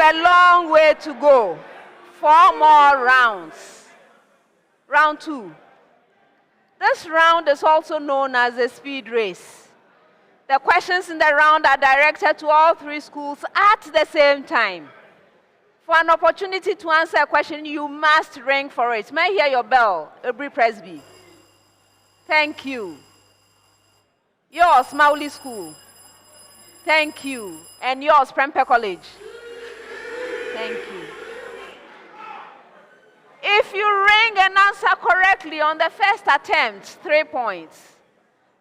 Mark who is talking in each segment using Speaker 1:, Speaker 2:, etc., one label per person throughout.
Speaker 1: a long way to go. 4 more rounds. Round 2. This round is also known as a speed race. The questions in the round are directed to all 3 schools at the same time. For an opportunity to answer a question, you must ring for it. May I hear your bell, Aburi Presby? Thank you. Yours, Mawuli School. Thank you. And yours, Prempeh College. Thank you. If you ring and answer correctly on the first attempt, 3 points.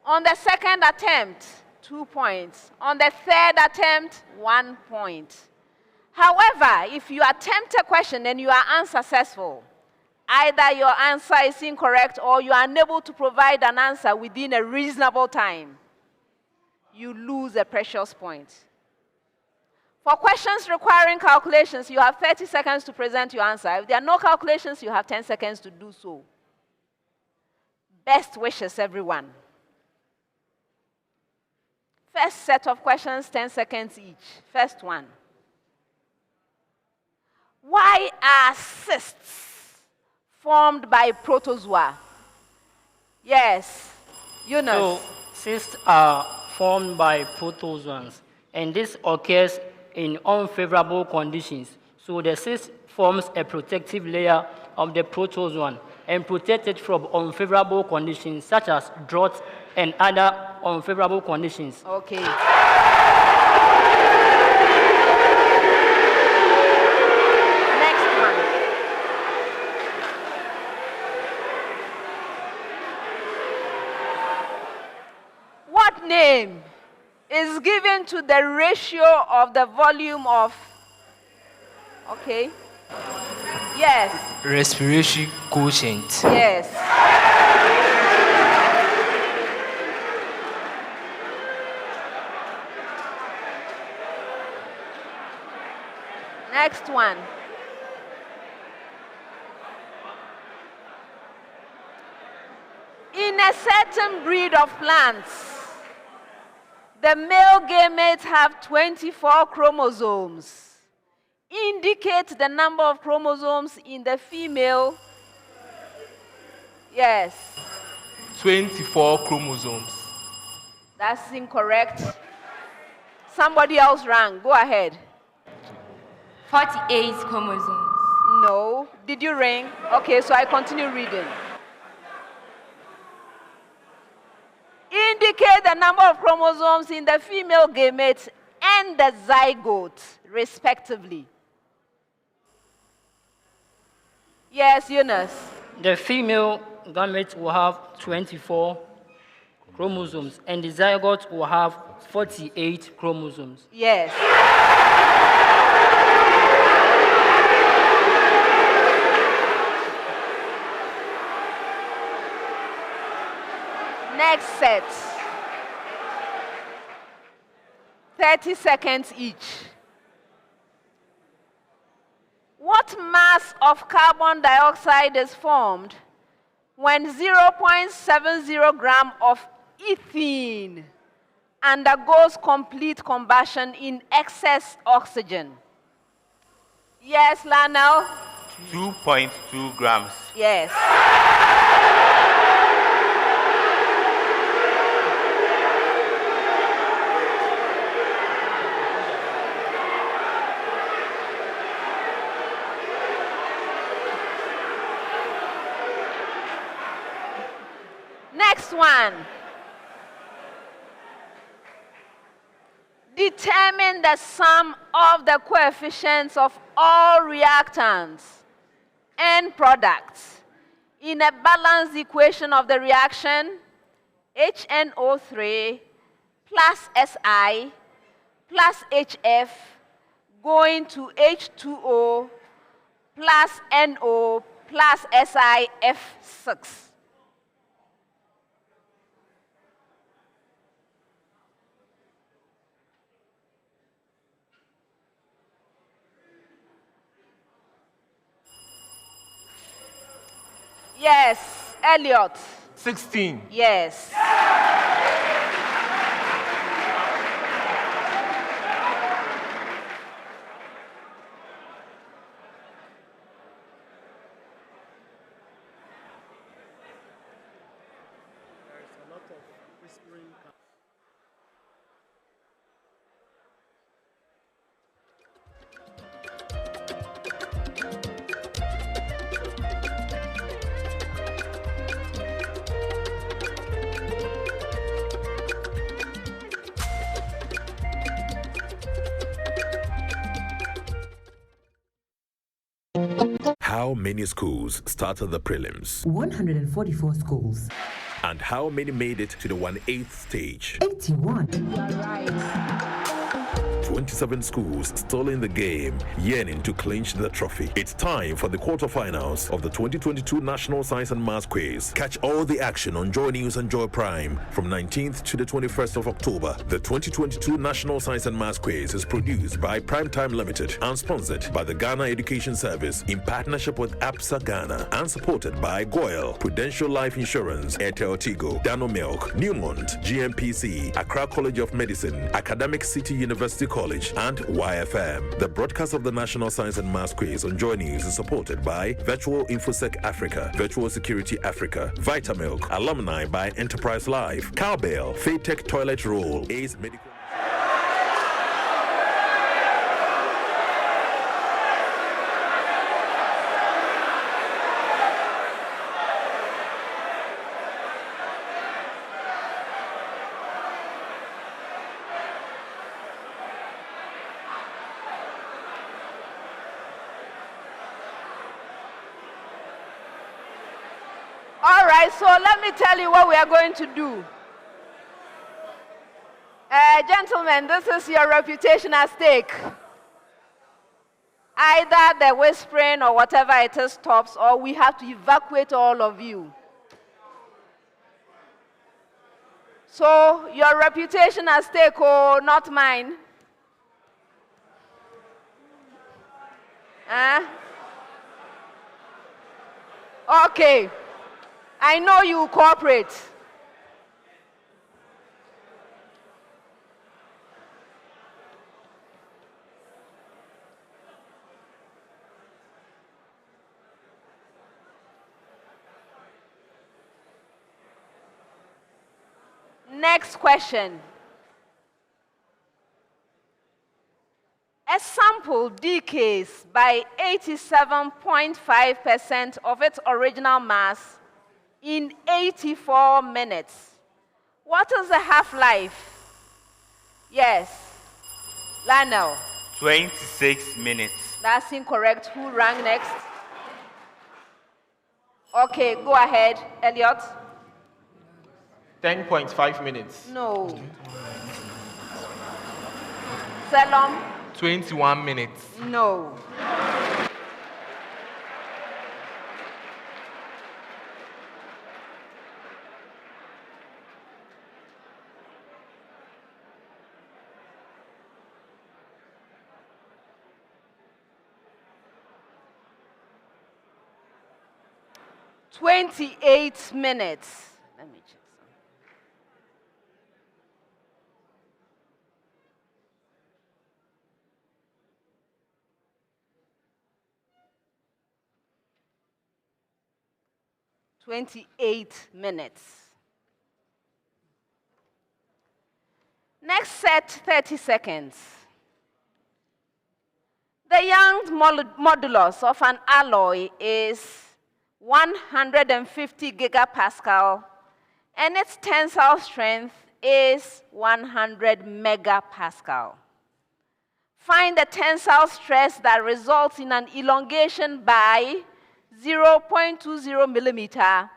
Speaker 1: On the second attempt, 2 points. On the third attempt, 1 point. However, if you attempt a question and you are unsuccessful, either your answer is incorrect or you are unable to provide an answer within a reasonable time, you lose a precious point. For questions requiring calculations, you have 30 seconds to present your answer. If there are no calculations, you have 10 seconds to do so. Best wishes, everyone. First set of questions, 10 seconds each. First one. Why are cysts formed by protozoa? Yes, Jonas.
Speaker 2: So, cysts are formed by protozoans, and this occurs in unfavorable conditions. So the cyst forms a protective layer of the protozoan and protects it from unfavorable conditions such as drought and other unfavorable conditions.
Speaker 1: Okay. What name is given to the ratio of the volume of, okay, yes.
Speaker 3: Respiration quotient.
Speaker 1: Yes. Next one. In a certain breed of plants, the male gametes have 24 chromosomes. Indicate the number of chromosomes in the female. Yes.
Speaker 3: 24 chromosomes.
Speaker 1: That's incorrect. Somebody else rang. Go ahead.
Speaker 4: 48 chromosomes.
Speaker 1: No. Did you ring? Okay, so I continue reading. Indicate the number of chromosomes in the female gamete and the zygote, respectively. Yes, Eunice.
Speaker 2: The female gamete will have 24 chromosomes, and the zygote will have 48 chromosomes.
Speaker 1: Yes. Next set. 30 seconds each. What mass of carbon dioxide is formed when 0.70 gram of ethene undergoes complete combustion in excess oxygen? Yes, Lionel?
Speaker 5: 2.2 grams.
Speaker 1: Yes. Next one. Determine the sum of the coefficients of all reactants and products in a balanced equation of the reaction HNO3 plus Si plus HF going to H2O plus NO plus SiF6. Yes, Elliot.
Speaker 3: 16.
Speaker 1: Yes.
Speaker 4: How many schools started the prelims?
Speaker 6: 144 schools.
Speaker 4: And how many made it to the 1/8 stage?
Speaker 6: 81.
Speaker 1: You are right.
Speaker 4: 27 schools still in the game, yearning to clinch the trophy. It's time for the quarterfinals of the 2022 National Science and Maths Quiz. Catch all the action on Joy News and Joy Prime from 19th to the 21st of October. The 2022 National Science and Maths Quiz is produced by Primetime Limited and sponsored by the Ghana Education Service in partnership with APSA Ghana and supported by Goyle, Prudential Life Insurance, Airtel Tigo, Dano Milk, Newmont, GMPC, Accra College of Medicine, Academic City University College, and YFM. The broadcast of the National Science and Maths Quiz on Joy News is supported by Virtual InfoSec Africa, Virtual Security Africa, Vitamilk, Alumni by Enterprise Life, Cowbell, Faytech Toilet Roll, Ace Medical.
Speaker 1: All right, so let me tell you what we are going to do. Gentlemen, this is your reputation at stake. Either the whispering or whatever it is stops, or we have to evacuate all of you. So your reputation at stake, oh, not mine. Okay. I know you cooperate. Next question. A sample decays by 87.5% of its original mass in 84 minutes. What is the half-life? Yes. Lionel.
Speaker 5: 26 minutes.
Speaker 1: That's incorrect. Who rang next? Okay, go ahead. Elliot.
Speaker 3: 10.5 minutes.
Speaker 1: No. Selom.
Speaker 3: 21 minutes.
Speaker 1: No. "28 minutes. Let me check some. "28 minutes. Next set, 30 seconds. The Young's modulus of an alloy is 150 gigapascal, and its tensile strength is 100 megapascal. Find the tensile stress that results in an elongation by 0.20 millimeter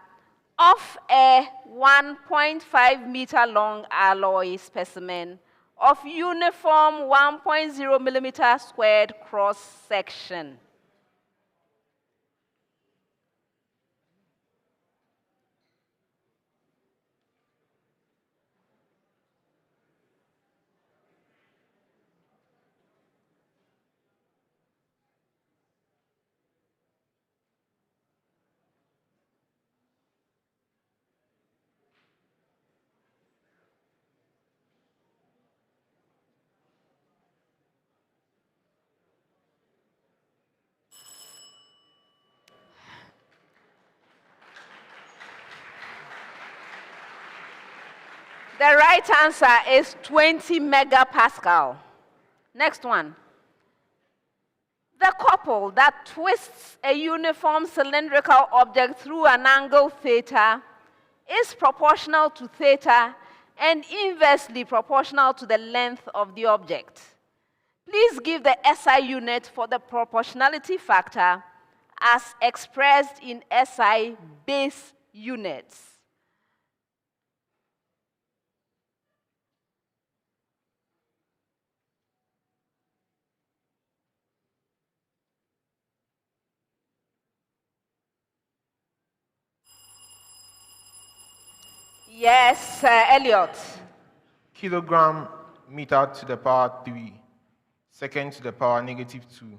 Speaker 1: of a 1.5 meter long alloy specimen of uniform 1.0 millimeter squared cross section. The right answer is 20 megapascal. Next one. The couple that twists a uniform cylindrical object through an angle theta is proportional to theta and inversely proportional to the length of the object. Please give the SI unit for the proportionality factor as expressed in SI base units? Yes, Elliot.
Speaker 3: Kilogram meter to the power 3, second to the power -2,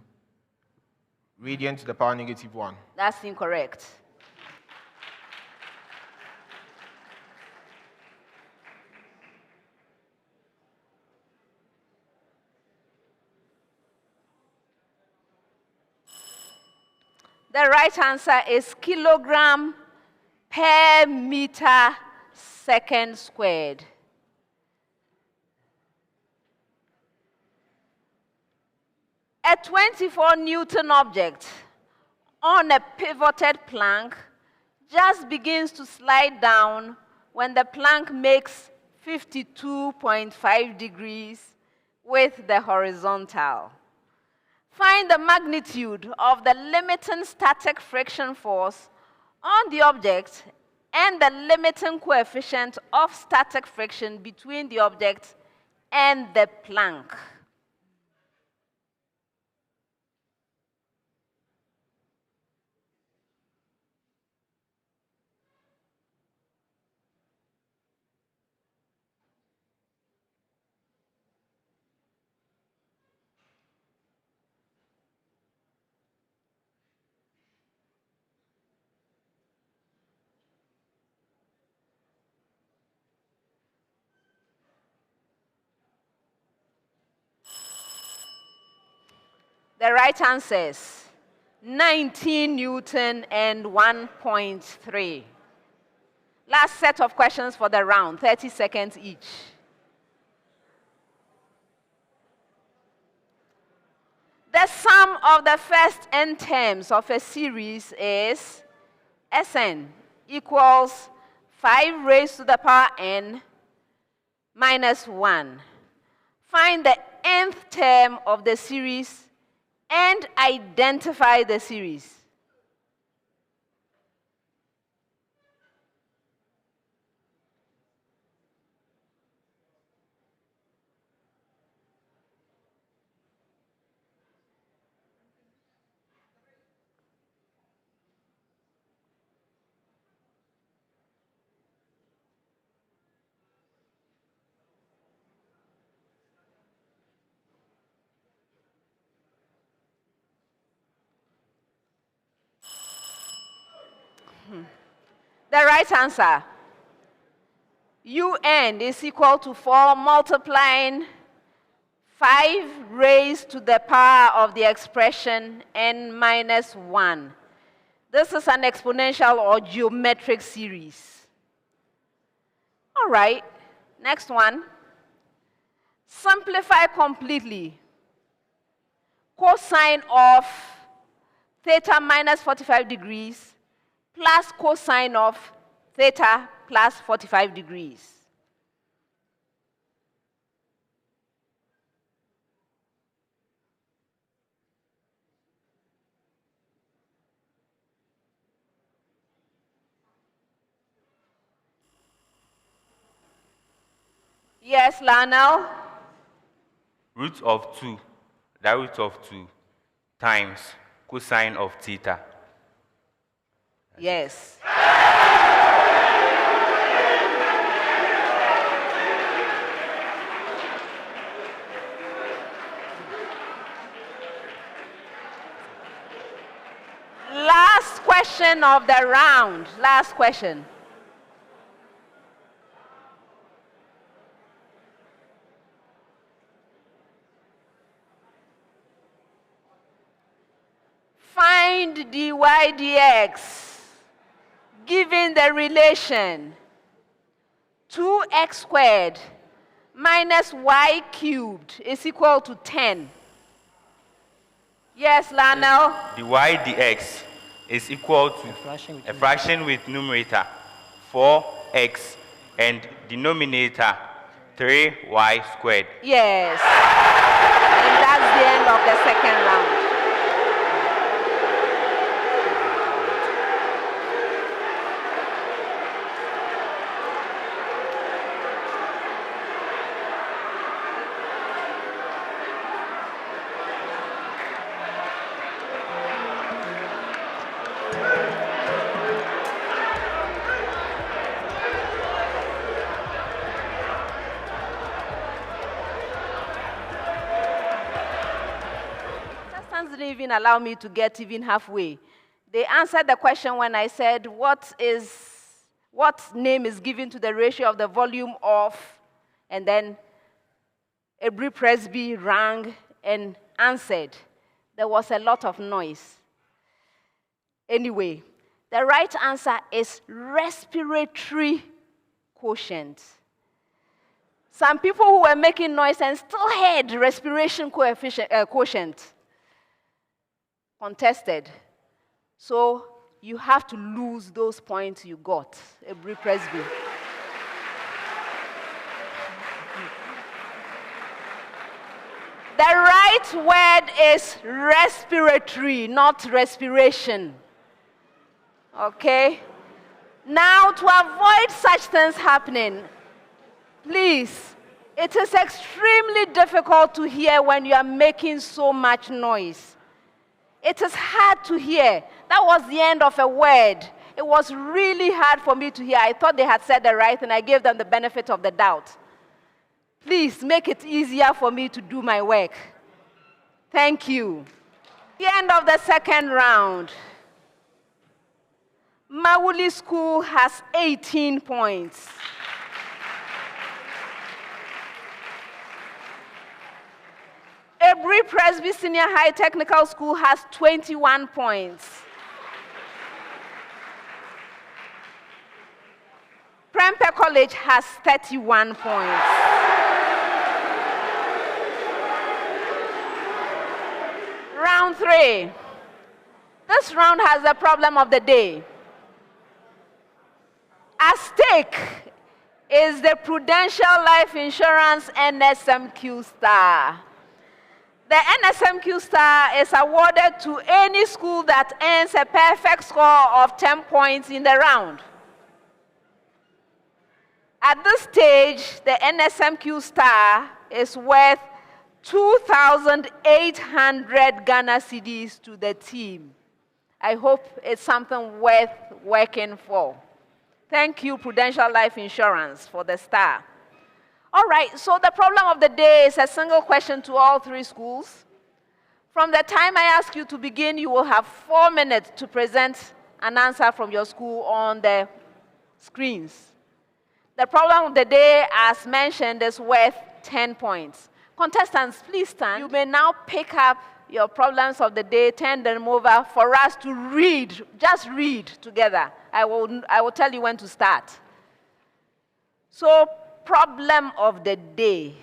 Speaker 3: radian to the power -1.
Speaker 1: That's incorrect. The right answer is kilogram per meter second squared. A 24-Newton object on a pivoted plank just begins to slide down when the plank makes 52.5 degrees with the horizontal. Find the magnitude of the limiting static friction force on the object and the limiting coefficient of static friction between the object and the plank. The right answer is 19 Newton and 1.3. Last set of questions for the round, 30 seconds each. The sum of the first n terms of a series is Sn equals 5 raised to the power n minus 1. Find the nth term of the series and identify the series. The right answer, UN is equal to 4 multiplying 5 raised to the power of the expression n minus 1. This is an exponential or geometric series. All right, next one. Simplify completely. Cosine of theta minus 45 degrees plus cosine of theta plus 45 degrees. Yes, Lionel?
Speaker 5: Root of 2, the root of 2, times cosine of theta.
Speaker 1: Yes. Last question of the round. Last question. Find dy dx given the relation 2x squared minus y cubed is equal to 10. Yes, Lionel?
Speaker 5: dy dx is equal to a fraction with numerator 4x and denominator 3y squared.
Speaker 1: Yes. And that's the end of the second round. didn't even allow me to get even halfway. They answered the question when I said, what name is given to the ratio of the volume of, and then Aburi Presby rang and answered. There was a lot of noise. Anyway, the right answer is respiratory quotient. Some people who were making noise and still had respiration quotient contested. So you have to lose those points you got, Aburi Presby. The right word is respiratory, not respiration. Okay? Now, to avoid such things happening, please, it is extremely difficult to hear when you are making so much noise. It is hard to hear. That was the end of a word. It was really hard for me to hear. I thought they had said the right thing. I gave them the benefit of the doubt. Please make it easier for me to do my work. Thank you. The end of the second round. Mawuli School has 18 points. Aburi Presby Senior High Technical School has 21 points. Prempeh College has 31 points. Round 3. This round has the problem of the day. At stake is the Prudential Life Insurance NSMQ Star. The NSMQ Star is awarded to any school that earns a perfect score of 10 points in the round. At this stage, the NSMQ Star is worth 2,800 Ghana cedis to the team. I hope it's something worth working for. Thank you, Prudential Life Insurance, for the star. All right, so the problem of the day is a single question to all 3 schools. From the time I ask you to begin, you will have 4 minutes to present an answer from your school on the screens. The problem of the day, as mentioned, is worth 10 points. Contestants, please stand. You may now pick up your problems of the day, turn them over for us to read. Just read together. I will tell you when to start. So, problem of the day.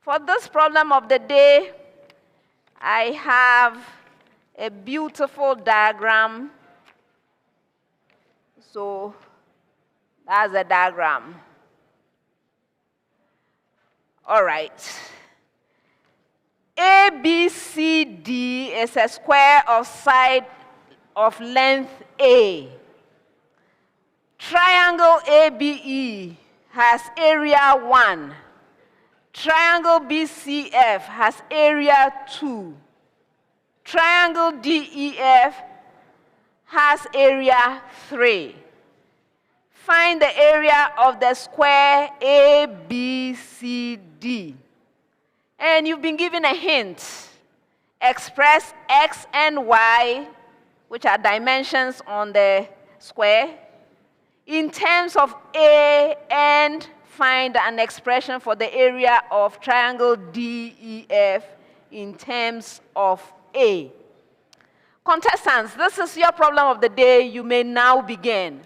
Speaker 1: For this problem of the day, I have a beautiful diagram. So, that's a diagram. All right. ABCD is a square of side of length A. Triangle ABE has area 1. Triangle BCF has area 2. Triangle DEF has area 3. Find the area of the square ABCD. And you've been given a hint. Express X and Y, which are dimensions on the square, in terms of A, and find an expression for the area of triangle DEF in terms of A. Contestants, this is your problem of the day. You may now begin.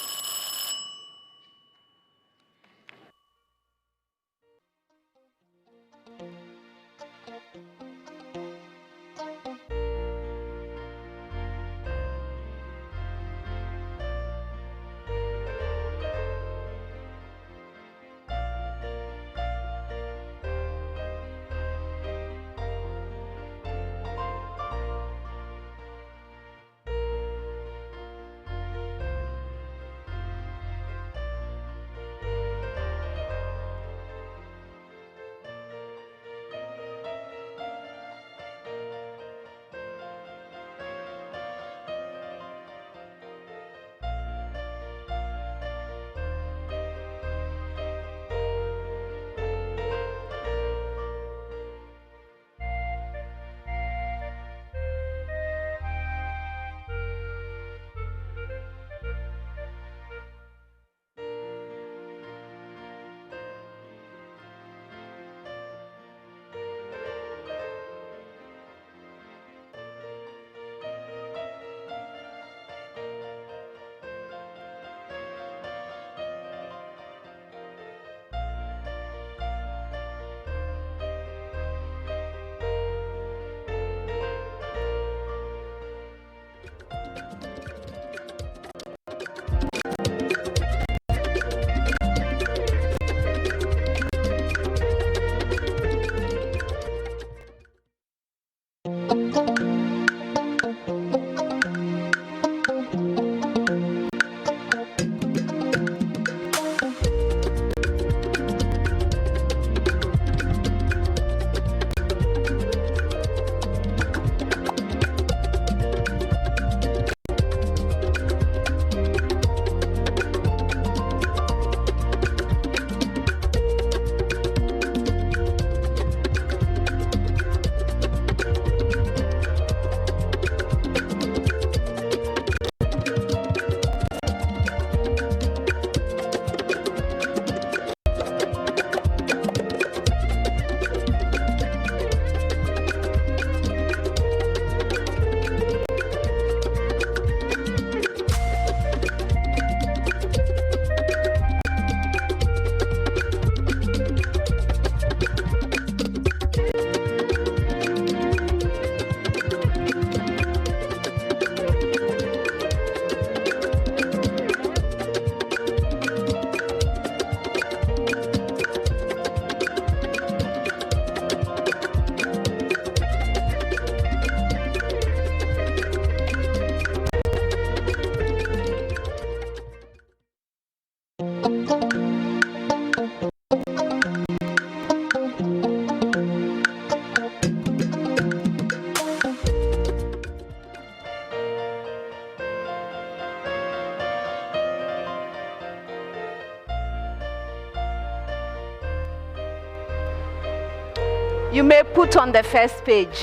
Speaker 1: You may put on the first page,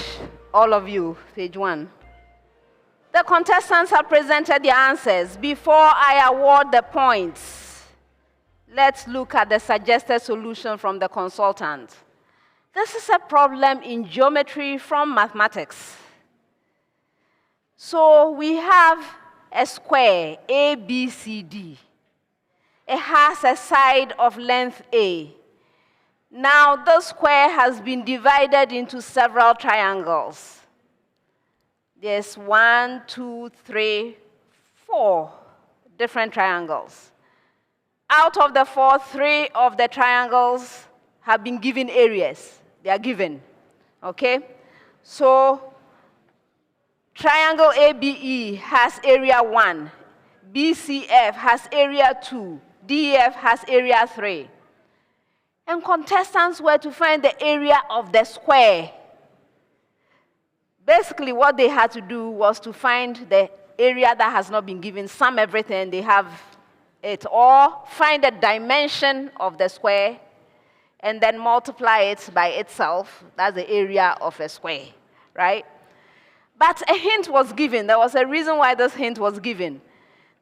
Speaker 1: all of you, page 1. The contestants have presented their answers. Before I award the points, let's look at the suggested solution from the consultant. This is a problem in geometry from mathematics. So we have a square, ABCD. It has a side of length A. Now, the square has been divided into several triangles. There's 1, 2, 3, 4 different triangles. Out of the 4, 3 of the triangles have been given areas. They are given, okay? So, triangle ABE has area 1. BCF has area 2. DEF has area 3. And contestants were to find the area of the square. Basically, what they had to do was to find the area that has not been given, sum everything, they have it, or find the dimension of the square, and then multiply it by itself. That's the area of a square, right? But a hint was given. There was a reason why this hint was given.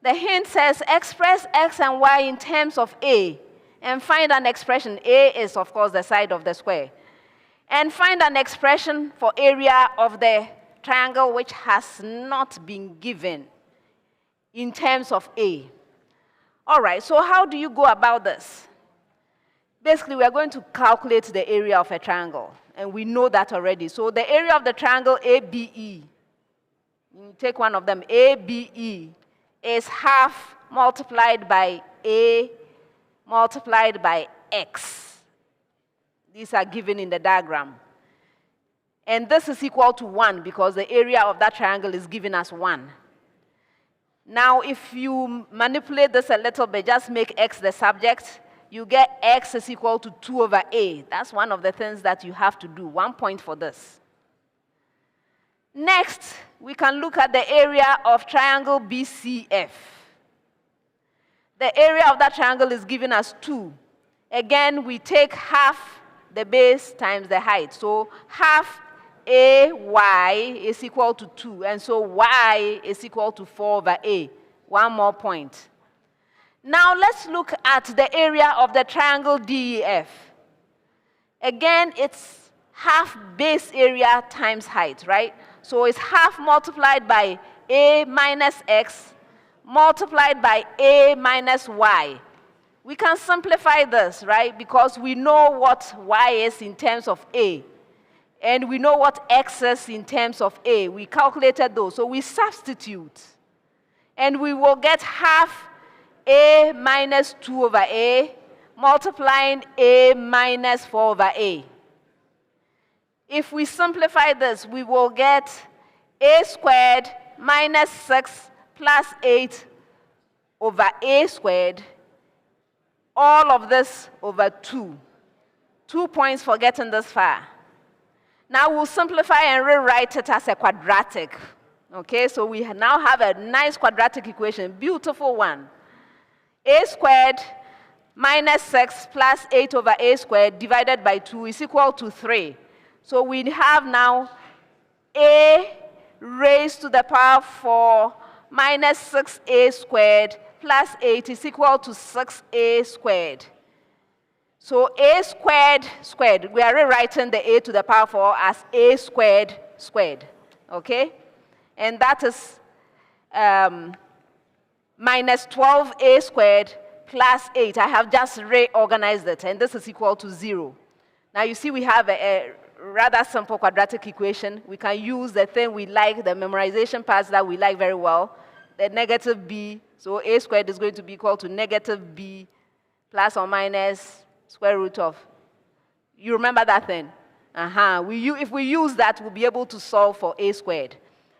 Speaker 1: The hint says, express x and y in terms of A, and find an expression. A is, of course, the side of the square. And find an expression for area of the triangle which has not been given in terms of A. All right, so how do you go about this? Basically, we are going to calculate the area of a triangle, and we know that already. So the area of the triangle ABE, you take one of them, ABE, is half multiplied by A multiplied by x. These are given in the diagram. And this is equal to 1 because the area of that triangle is given as 1. Now, if you manipulate this a little bit, just make x the subject, you get x is equal to 2 over A. That's one of the things that you have to do. 1 point for this. Next, we can look at the area of triangle BCF. The area of that triangle is given as 2. Again, we take half the base times the height. So half AY is equal to 2. And so Y is equal to 4 over A. 1 more point. Now let's look at the area of the triangle DEF. Again, it's half base area times height, right? So it's half multiplied by A minus X multiplied by A minus Y. We can simplify this, right? Because we know what Y is in terms of A. And we know what X is in terms of A. We calculated those. So we substitute. And we will get half A minus 2 over A multiplying A minus 4 over A. If we simplify this, we will get a squared minus 6 plus 8 over a squared, all of this over 2. 2 points for getting this far. Now we'll simplify and rewrite it as a quadratic. Okay, so we now have a nice quadratic equation, beautiful one. A squared minus 6 plus 8 over a squared divided by 2 is equal to 3. So we have now a raised to the power 4 minus 6a squared plus 8 is equal to 6a squared. So a squared squared, we are rewriting the a to the power 4 as a squared squared, okay? And that is minus 12a squared plus 8. I have just reorganized it, and this is equal to 0. Now you see we have a rather simple quadratic equation. We can use the thing we like, the memorization parts that we like very well, the negative b. So a squared is going to be equal to negative b plus or minus square root of. You remember that thing? If we use that, we'll be able to solve for a squared.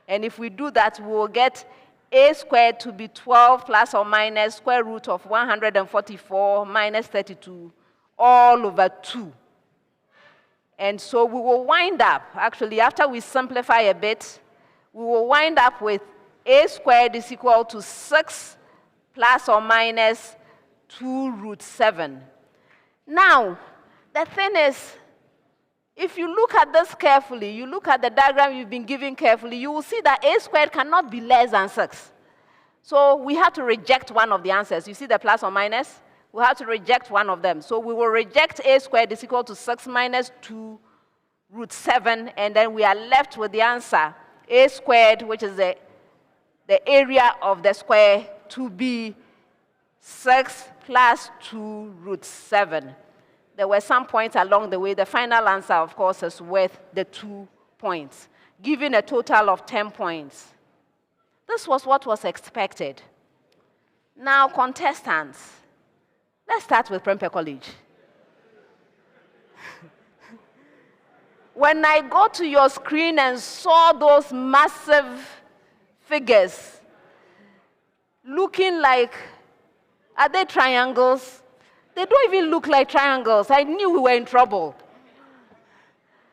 Speaker 1: And if we do that, we'll get a squared to be 12 plus or minus square root of 144 minus 32 all over 2. And so we will wind up, actually, after we simplify a bit, we will wind up with a squared is equal to 6 plus or minus 2 root 7. Now, the thing is, if you look at this carefully, you look at the diagram you've been given carefully, you will see that a squared cannot be less than 6. So we have to reject one of the answers. You see the plus or minus? We have to reject one of them. So we will reject a squared is equal to 6 minus 2 root 7, and then we are left with the answer, a squared, which is the area of the square, to be 6 plus 2 root 7. There were some points along the way. The final answer, of course, is worth the 2 points, giving a total of 10 points. This was what was expected. Now, contestants, let's start with Prempeh College. When I go to your screen and saw those massive figures looking like, are they triangles? They don't even look like triangles. I knew we were in trouble.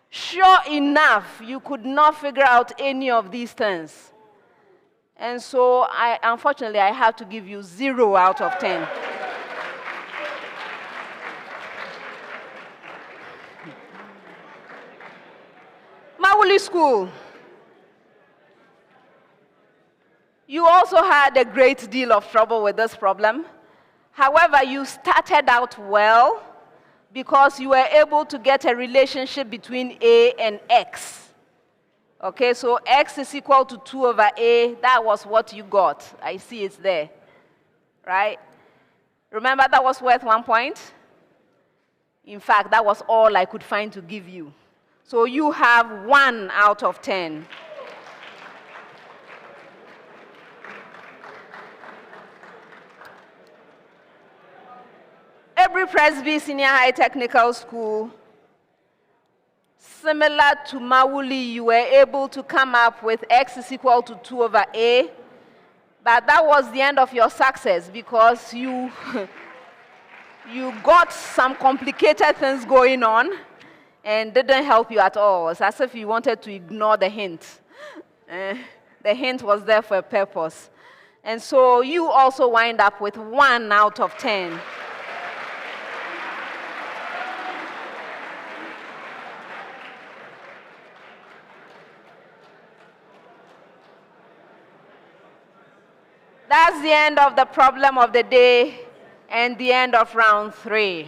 Speaker 1: Sure enough, you could not figure out any of these things. And so, unfortunately, I have to give you 0 out of 10. Mawuli School. You also had a great deal of trouble with this problem. However, you started out well because you were able to get a relationship between A and X. Okay, so X is equal to 2 over A. That was what you got. I see it's there, right? Remember that was worth 1 point? In fact, that was all I could find to give you. So you have 1 out of 10. Aburi Presby Senior High Technical School, similar to Mawuli, you were able to come up with X is equal to 2 over A, but that was the end of your success because you got some complicated things going on and didn't help you at all. It's as if you wanted to ignore the hint. The hint was there for a purpose. And so you also wind up with 1 out of 10. That's the end of the problem of the day and the end of round 3.